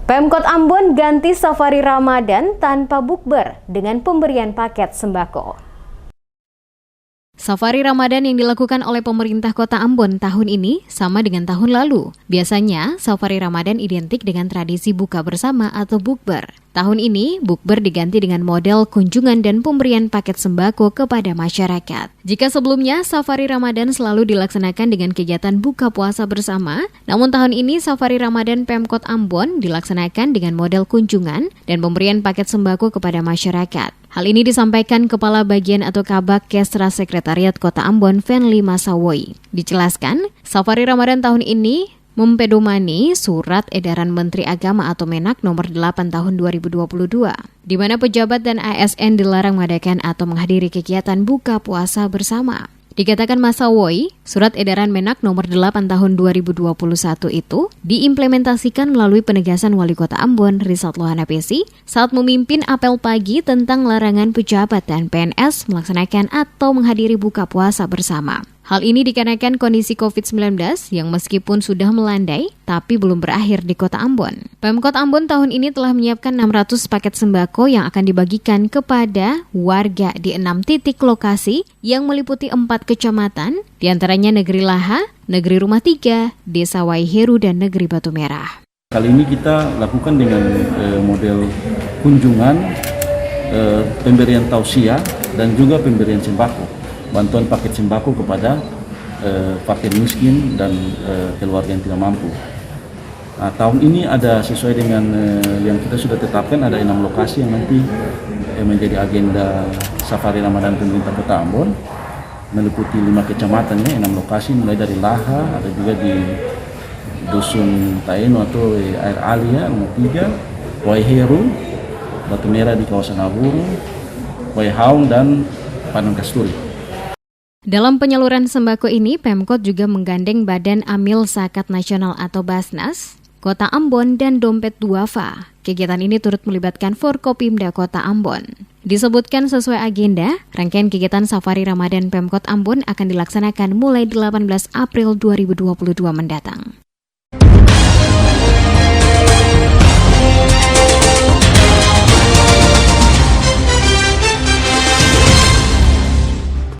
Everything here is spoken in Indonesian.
Pemkot Ambon ganti safari Ramadan tanpa bukber dengan pemberian paket sembako. Safari Ramadan yang dilakukan oleh pemerintah Kota Ambon tahun ini sama dengan tahun lalu. Biasanya, safari Ramadan identik dengan tradisi buka bersama atau bukber. Tahun ini, bukber diganti dengan model kunjungan dan pemberian paket sembako kepada masyarakat. Jika sebelumnya, safari Ramadan selalu dilaksanakan dengan kegiatan buka puasa bersama, namun tahun ini safari Ramadan Pemkot Ambon dilaksanakan dengan model kunjungan dan pemberian paket sembako kepada masyarakat. Hal ini disampaikan Kepala Bagian atau Kabak Kesra Sekretariat Kota Ambon, Fenly Masawoi. Dijelaskan, safari Ramadan tahun ini mempedomani Surat Edaran Menteri Agama atau Menak nomor 8 tahun 2022, di mana pejabat dan ASN dilarang mengadakan atau menghadiri kegiatan buka puasa bersama. Dikatakan Masawoi, Surat Edaran Menak nomor 8 tahun 2021 itu diimplementasikan melalui penegasan Wali Kota Ambon, Rizat Lohanapesi, saat memimpin apel pagi tentang larangan pejabat dan PNS melaksanakan atau menghadiri buka puasa bersama. Hal ini dikarenakan kondisi COVID-19 yang meskipun sudah melandai, tapi belum berakhir di Kota Ambon. Pemkot Ambon tahun ini telah menyiapkan 600 paket sembako yang akan dibagikan kepada warga di 6 titik lokasi yang meliputi 4 kecamatan, diantaranya Negeri Laha, Negeri Rumah 3, Desa Waiheru, dan Negeri Batu Merah. Kali ini kita lakukan dengan model kunjungan, pemberian tausiah, dan juga pemberian sembako. Bantuan paket sembako kepada fakir miskin dan keluarga yang tidak mampu. Nah, tahun ini ada sesuai dengan yang kita sudah tetapkan, ada 6 lokasi yang nanti menjadi agenda safari Ramadan pemerintah Kota Ambon, meliputi 5 kecamatan ya, 6 lokasi mulai dari Laha, ada juga di Dusun Taeno atau Air Alia, Rumah 3, Waiheru, Batu Merah di kawasan Aburu, Waihaung, dan Padang Kasturi. Dalam penyaluran sembako ini, Pemkot juga menggandeng Badan Amil Zakat Nasional atau Basnas, Kota Ambon, dan Dompet Duafa. Kegiatan ini turut melibatkan Forkopimda Kota Ambon. Disebutkan sesuai agenda, rangkaian kegiatan Safari Ramadan Pemkot Ambon akan dilaksanakan mulai 18 April 2022 mendatang.